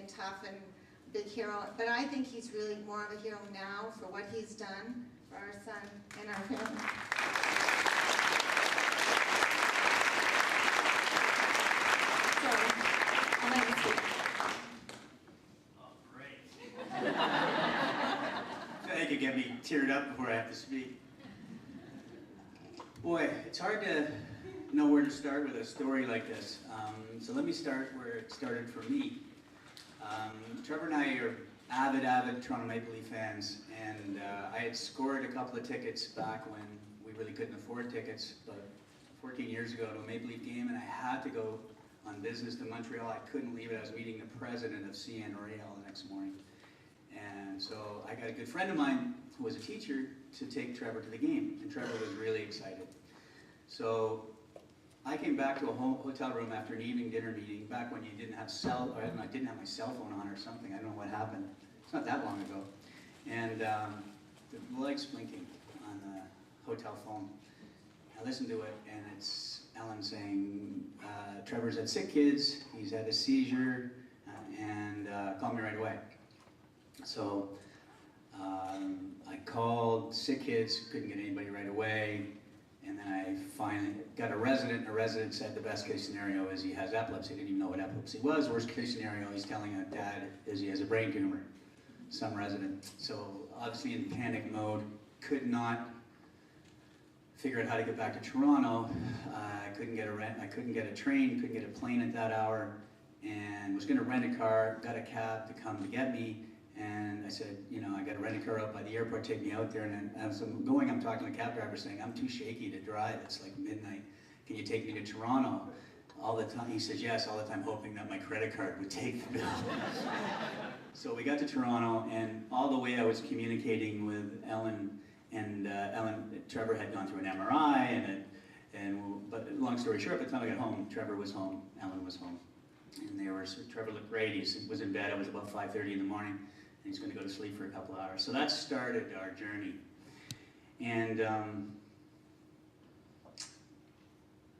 and tough and big hero, but I think he's really more of a hero now for what he's done for our son and our family. So, I'll let you speak. Oh, great. Thank you, get me teared up before I have to speak. Boy, it's hard to know where to start with a story like this. So let me start where it started for me. Trevor and I are avid Toronto Maple Leaf fans, and I had scored a couple of tickets back when we really couldn't afford tickets, but 14 years ago to a Maple Leaf game, and I had to go on business to Montreal. I couldn't leave it. I was meeting the president of CN Royal the next morning. And so I got a good friend of mine who was a teacher to take Trevor to the game, and Trevor was really excited. So I came back to a hotel room after an evening dinner meeting, back when you didn't have I didn't have my cell phone on or something. I don't know what happened. It's not that long ago. And the light's blinking on the hotel phone. I listened to it, and it's Ellen saying, Trevor's had sick kids, he's had a seizure, and call me right away. So I called sick kids, couldn't get anybody right away, and then I finally got a resident, and a resident said the best case scenario is he has epilepsy. He didn't even know what epilepsy was. Worst case scenario, he's telling a dad is he has a brain tumor, some resident. So obviously in panic mode, could not figure out how to get back to Toronto. I couldn't get a train, couldn't get a plane at that hour, and was going to rent a car, got a cab to come to get me. And I said, you know, I got to rent a car out by the airport, take me out there. And as I'm going, I'm talking to the cab driver saying, I'm too shaky to drive. It's like midnight. Can you take me to Toronto? All the time. He says yes, all the time hoping that my credit card would take the bill. So we got to Toronto, and all the way I was communicating with Ellen, and Trevor had gone through an MRI, but long story short, by the time I got home, Trevor was home, Ellen was home. And Trevor looked great. He was in bed. It was about 5:30 in the morning, and he's going to go to sleep for a couple hours. So that started our journey. And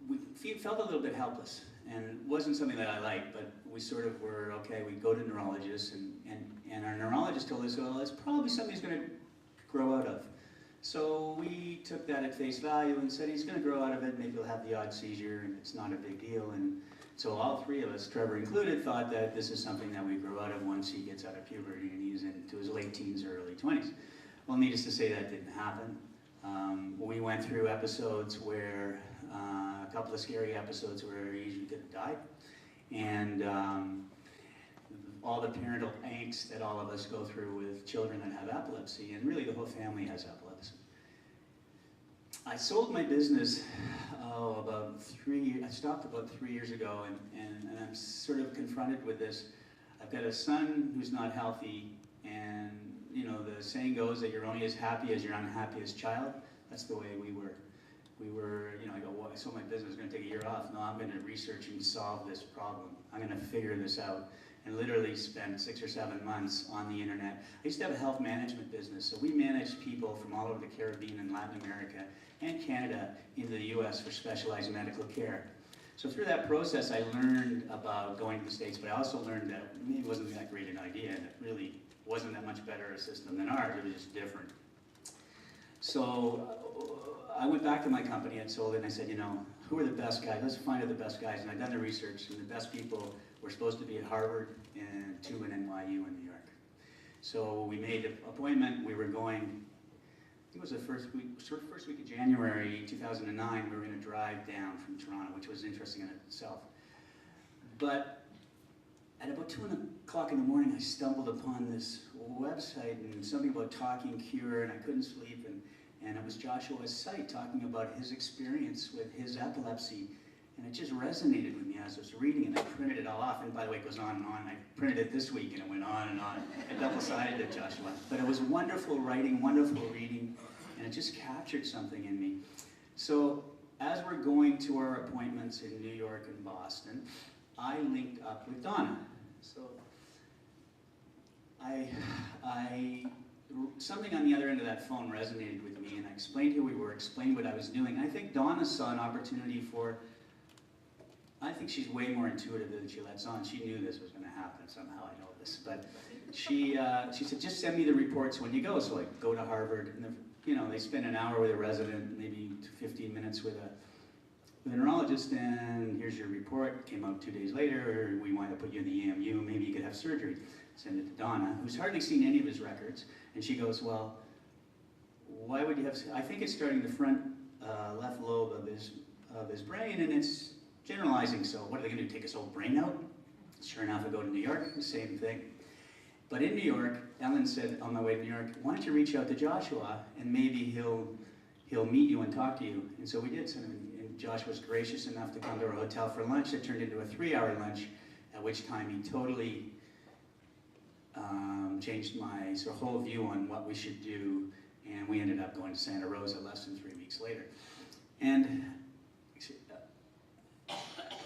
we felt a little bit helpless, and it wasn't something that I liked, but we sort of were, okay, we go to neurologists, and our neurologist told us, well, it's probably something he's going to grow out of. So we took that at face value and said he's going to grow out of it, maybe he'll have the odd seizure, and it's not a big deal. And so all three of us, Trevor included, thought that this is something that we grow out of once he gets out of puberty and he's into his late teens or early 20s. Well, needless to say, that didn't happen. We went through episodes where, a couple of scary episodes where he could have died. And all the parental angst that all of us go through with children that have epilepsy, and really the whole family has epilepsy. I sold my business I stopped about 3 years ago, and I'm sort of confronted with this. I've got a son who's not healthy, and you know, the saying goes that you're only as happy as your unhappiest child. That's the way we were. You know, I go, well, I sold my business, I was going to take a year off. No, I'm going to research and solve this problem. I'm going to figure this out. And literally spent 6 or 7 months on the internet. I used to have a health management business, so we managed people from all over the Caribbean and Latin America and Canada into the US for specialized medical care. So through that process, I learned about going to the States, but I also learned that maybe it wasn't that great an idea, and it really wasn't that much better a system than ours. It was just different. So I went back to my company and sold it, and I said, you know, who are the best guys? Let's find out the best guys. And I'd done the research, and the best people were supposed to be at Harvard and 2 in NYU in New York. So we made an appointment. We were going, I think it was the first week of January 2009, we were going to drive down from Toronto, which was interesting in itself. But at about 2 o'clock in the morning, I stumbled upon this website and something about talking cure, and I couldn't sleep, and it was Joshua's site talking about his experience with his epilepsy, and it just resonated with me as I was reading, and I printed it all off, and by the way, it goes on and on. I printed it this week, and it went on, I double-sided it, Joshua. But it was wonderful writing, wonderful reading, and it just captured something in me. So as we're going to our appointments in New York and Boston, I linked up with Donna. So something on the other end of that phone resonated with me, and I explained who we were, explained what I was doing. I think Donna saw an opportunity for I think she's way more intuitive than she lets on. She knew this was going to happen somehow. I know this, but she said, just send me the reports when you go. So I go to Harvard, and they spend an hour with a resident, maybe 15 minutes with a neurologist, and here's your report. Came out 2 days later. We want to put you in the EMU. Maybe you could have surgery. Send it to Donna, who's hardly seen any of his records, and she goes, well, why would you have? I think it's starting the front left lobe of his brain, and it's generalizing. So what are they going to do? Take his whole brain out? Sure enough, I go to New York. The same thing. But in New York, Ellen said on my way to New York, why don't you reach out to Joshua, and maybe he'll meet you and talk to you. And so we did. So, and Josh was gracious enough to come to our hotel for lunch. It turned into a 3-hour lunch, at which time he totally changed my whole view on what we should do, and we ended up going to Santa Rosa less than 3 weeks later. And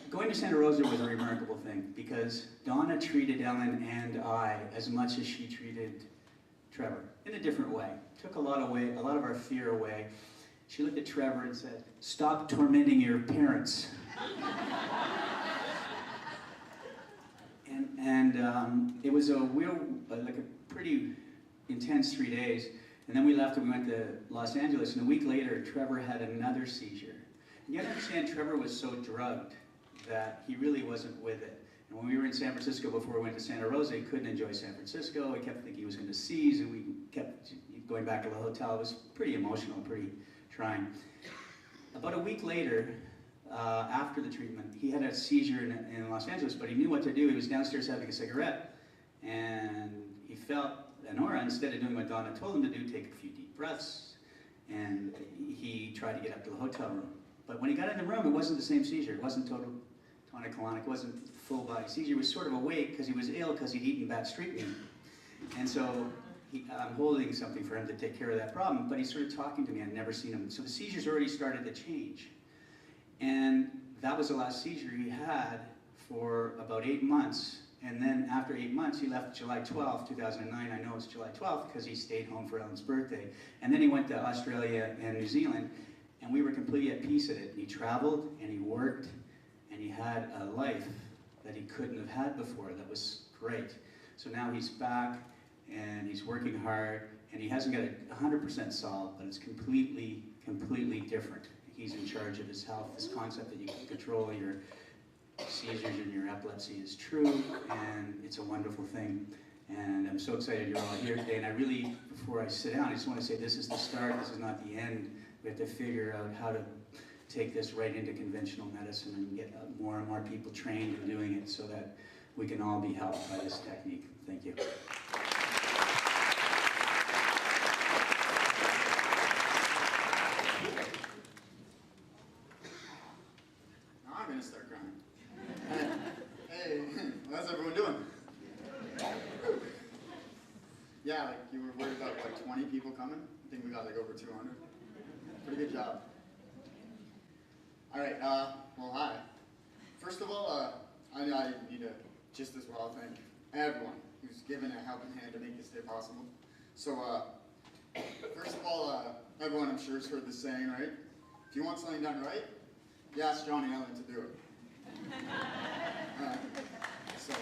going to Santa Rosa was a remarkable thing, because Donna treated Ellen and I as much as she treated Trevor, in a different way. Took a lot of our fear away. She looked at Trevor and said, "Stop tormenting your parents." And it was a pretty intense 3 days. And then we left and we went to Los Angeles, and a week later, Trevor had another seizure. And you have to understand, Trevor was so drugged that he really wasn't with it. And when we were in San Francisco before we went to Santa Rosa, he couldn't enjoy San Francisco. He kept thinking he was going to seize, and we kept going back to the hotel. It was pretty emotional, pretty trying. About a week later, after the treatment, he had a seizure in Los Angeles, but he knew what to do. He was downstairs having a cigarette, and he felt an aura. Instead of doing what Donna told him to do, take a few deep breaths, and he tried to get up to the hotel room. But when he got in the room, it wasn't the same seizure. It wasn't total tonic-clonic. It wasn't full body seizure. He was sort of awake because he was ill because he'd eaten bad street meat. And so I'm holding something for him to take care of that problem, but he's sort of talking to me. I'd never seen him. So the seizures already started to change. And that was the last seizure he had for about 8 months. And then after 8 months, he left July 12th, 2009. I know it's July 12th because he stayed home for Ellen's birthday. And then he went to Australia and New Zealand, and we were completely at peace at it. He traveled, and he worked, and he had a life that he couldn't have had before. That was great. So now he's back, and he's working hard, and he hasn't got it 100% solved, but it's completely different. He's in charge of his health. This concept that you can control your seizures and your epilepsy is true, and it's a wonderful thing. And I'm so excited you're all here today. And I really, before I sit down, I just want to say this is the start, this is not the end. We have to figure out how to take this right into conventional medicine and get more and more people trained in doing it so that we can all be helped by this technique. Thank you. Now I'm going to start crying. Hey, how's everyone doing? Yeah, like you were worried about like 20 people coming? I think we got like over 200. Pretty good job. All right, well, hi. First of all, I need to just as well thank everyone who's given a helping hand to make this day possible. So, first of all, everyone I'm sure has heard this saying, right? If you want something done right, you ask Johnny Ellen to do it. So,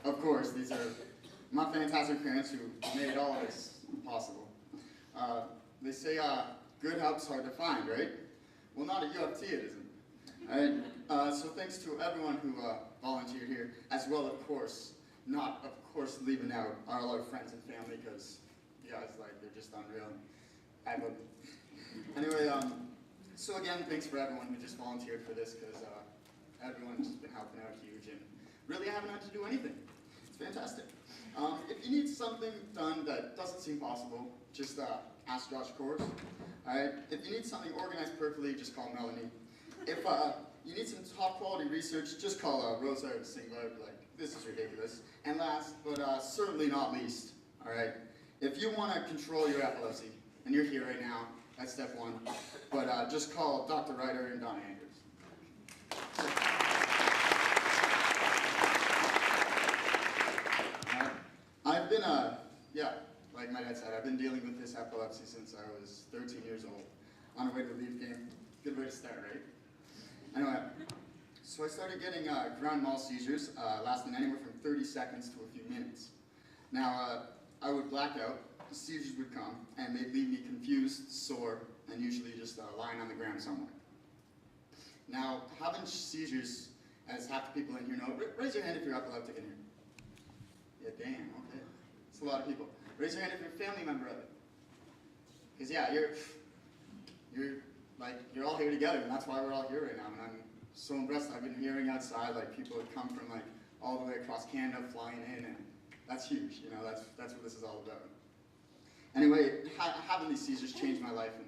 of course, these are my fantastic parents who made all of this possible. They say good help's hard to find, right? Well, not at U of T it isn't. All right? So thanks to everyone who volunteered here, as well, of course, not, of course, leaving out all our friends and family, because you guys, like, they're just unreal. I would. Anyway, so again, thanks for everyone who just volunteered for this, because everyone's been helping out huge, and really haven't had to do anything. It's fantastic. If you need something done that doesn't seem possible, just ask Josh Kors. Alright? If you need something organized perfectly, just call Melanie. If you need some top quality research, just call Rosa or Singler. Like, this is ridiculous. And last, but certainly not least, alright? If you want to control your epilepsy, and you're here right now, that's step one. But just call Dr. Ryder and Donna Andrews. I've been, like my dad said, I've been dealing with this epilepsy since I was 13 years old. on a way to the Leaf game. Good way to start, right? Anyway, so I started getting grand mal seizures, lasting anywhere from 30 seconds to a few minutes. Now, I would black out, the seizures would come, and they'd leave me confused, sore, and usually just lying on the ground somewhere. Now, having seizures, as half the people in here know, raise your hand if you're epileptic in here. Yeah, damn, okay. It's a lot of people. Raise your hand if you're a family member of it. Because yeah, you're all here together, and that's why we're all here right now. And I'm so impressed. I've been hearing outside, like, people have come from, like, all the way across Canada flying in, and that's huge, you know, that's what this is all about. Anyway, having these seizures changed my life, and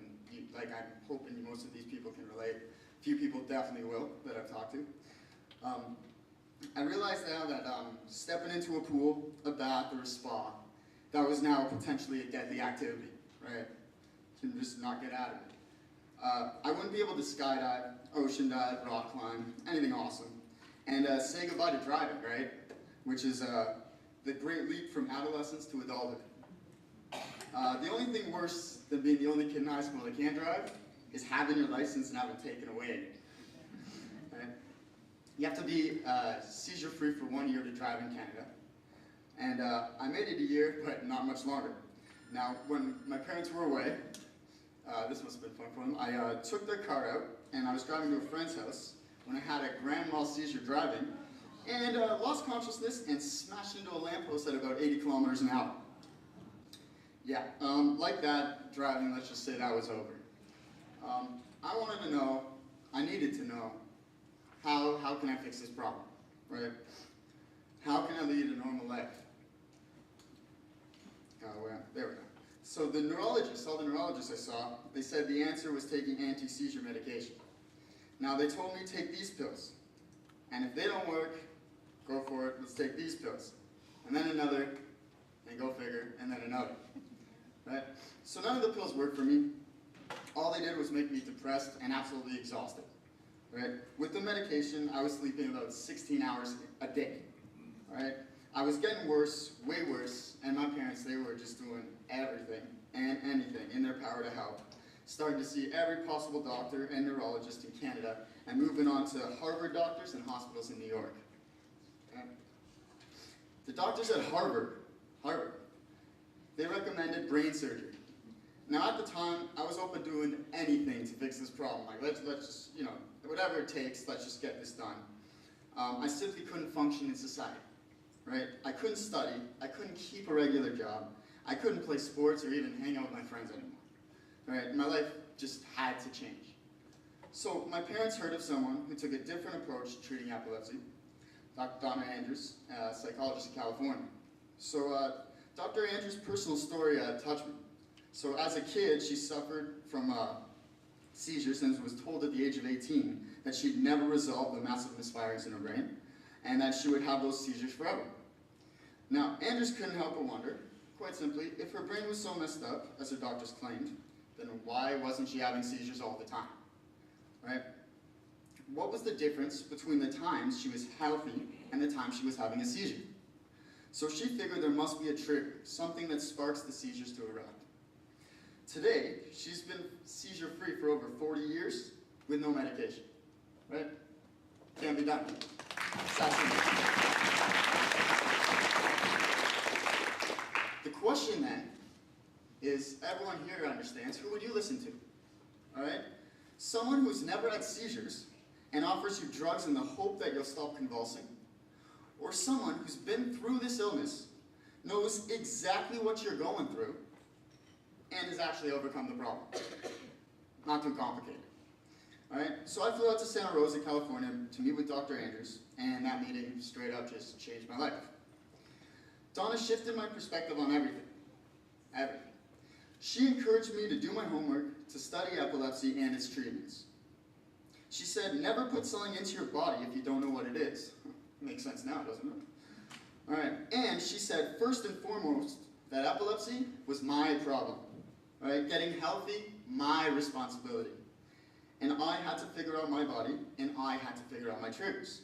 I'm hoping most of these people can relate. A few people definitely will that I've talked to. I realized now that stepping into a pool, a bath, or a spa, that was now potentially a deadly activity, right? You can just not get out of it. I wouldn't be able to skydive, ocean dive, rock climb, anything awesome, and say goodbye to driving, right? Which is the great leap from adolescence to adulthood. The only thing worse than being the only kid in high school that can't drive is having your license and having it taken away. Right? You have to be seizure-free for 1 year to drive in Canada. And I made it a year, but not much longer. Now, when my parents were away, this must have been fun for them, I took their car out, and I was driving to a friend's house when I had a grand mal seizure driving, and lost consciousness and smashed into a lamppost at about 80 kilometers an hour. Yeah, like that, driving, let's just say that was over. I wanted to know, I needed to know, how can I fix this problem, right? How can I lead a normal life? Oh, well, there we go. So all the neurologists I saw, they said the answer was taking anti-seizure medication. Now they told me take these pills, and if they don't work, go for it, let's take these pills. And then another, and go figure, and then another. Right? So none of the pills worked for me. All they did was make me depressed and absolutely exhausted. Right? With the medication, I was sleeping about 16 hours a day. Right? I was getting worse, way worse, and my parents, they were just doing everything and anything in their power to help. Starting to see every possible doctor and neurologist in Canada, and moving on to Harvard doctors and hospitals in New York. Okay? The doctors at Harvard, they recommended brain surgery. Now at the time, I was open to doing anything to fix this problem. Like, let's just, you know, whatever it takes, let's just get this done. I simply couldn't function in society, right? I couldn't study, I couldn't keep a regular job, I couldn't play sports or even hang out with my friends anymore, right? My life just had to change. So my parents heard of someone who took a different approach to treating epilepsy, Dr. Donna Andrews, a psychologist in California. So Dr. Andrews' personal story touched me. So as a kid, she suffered from seizures and was told at the age of 18 that she'd never resolve the massive misfirings in her brain, and that she would have those seizures forever. Now, Andrews couldn't help but wonder, quite simply, if her brain was so messed up, as her doctors claimed, then why wasn't she having seizures all the time, right? What was the difference between the times she was healthy and the time she was having a seizure? So she figured there must be a trigger, something that sparks the seizures to erupt. Today, she's been seizure-free for over 40 years with no medication, right? Can't be done. The question then is, everyone here understands, who would you listen to? All right? Someone who's never had seizures and offers you drugs in the hope that you'll stop convulsing? Or someone who's been through this illness, knows exactly what you're going through, and has actually overcome the problem? Not too complicated. All right? So I flew out to Santa Rosa, California to meet with Dr. Andrews, and that meeting straight up just changed my life. Donna shifted my perspective on everything. Everything. She encouraged me to do my homework, to study epilepsy and its treatments. She said, never put something into your body if you don't know what it is. Makes sense now, doesn't it? All right, and she said, first and foremost, that epilepsy was my problem. All right, getting healthy, my responsibility. And I had to figure out my body, and I had to figure out my triggers.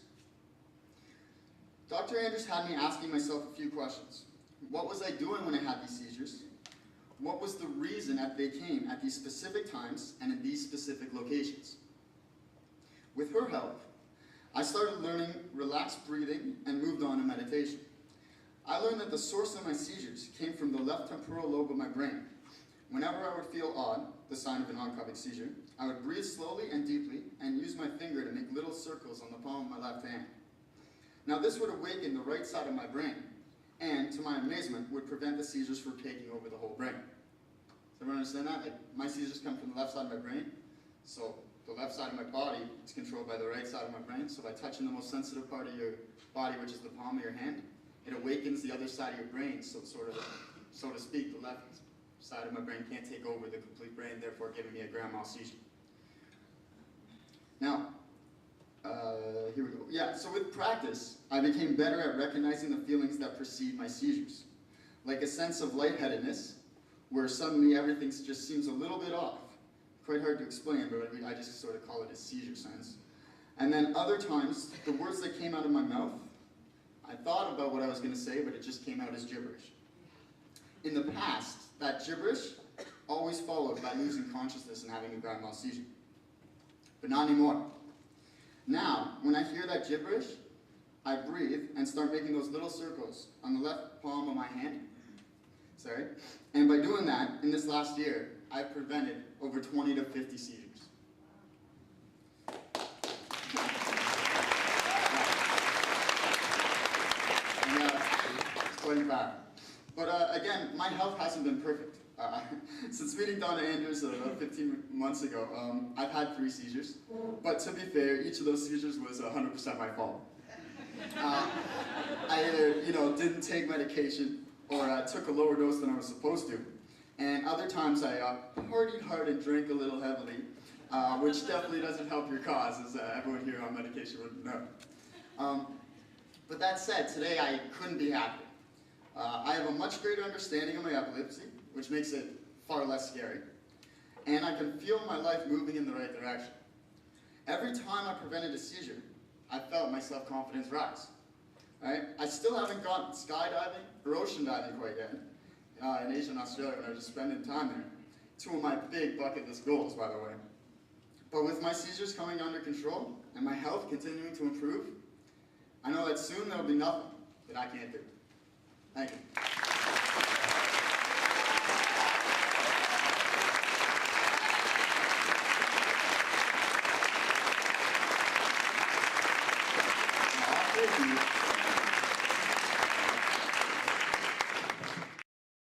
Dr. Andrews had me asking myself a few questions. What was I doing when I had these seizures? what was the reason that they came at these specific times and in these specific locations. With her help, I started learning relaxed breathing and moved on to meditation. I learned that the source of my seizures came from the left temporal lobe of my brain. Whenever I would feel odd, the sign of an oncoming seizure, I would breathe slowly and deeply and use my finger to make little circles on the palm of my left hand. Now this would awaken the right side of my brain, and to my amazement, would prevent the seizures from taking over the whole brain. Does everyone understand that? Like, my seizures come from the left side of my brain, so the left side of my body is controlled by the right side of my brain, so by touching the most sensitive part of your body, which is the palm of your hand, it awakens the other side of your brain, so sort of, so to speak, the left side of my brain can't take over the complete brain, therefore giving me a grand mal seizure. Now, here we go. Yeah, so with practice, I became better at recognizing the feelings that precede my seizures, like a sense of lightheadedness, where suddenly everything just seems a little bit off. Quite hard to explain, but I just sort of call it a seizure sense. And then other times, the words that came out of my mouth, I thought about what I was going to say, but it just came out as gibberish. In the past, that gibberish always followed by losing consciousness and having a grand mal seizure. But not anymore. Now, when I hear that gibberish, I breathe and start making those little circles on the left palm of my hand. Sorry. And by doing that, in this last year, I've prevented over 20 to 50 seizures. And, it's quite bad. But again, my health hasn't been perfect. Since meeting Donna Andrews about 15 months ago, I've had 3 seizures. But to be fair, each of those seizures was 100% my fault. I either, didn't take medication or took a lower dose than I was supposed to. And other times I partied hard and drank a little heavily, which definitely doesn't help your cause, as everyone here on medication would know. But that said, today I couldn't be happier. I have a much greater understanding of my epilepsy, which makes it far less scary. And I can feel my life moving in the right direction. Every time I prevented a seizure, I felt my self-confidence rise. Right? I still haven't gone skydiving or ocean diving quite yet. In Asia and Australia when I was just spending time there. 2 of my big bucket list goals, by the way. But with my seizures coming under control and my health continuing to improve, I know that soon there'll be nothing that I can't do. Thank you.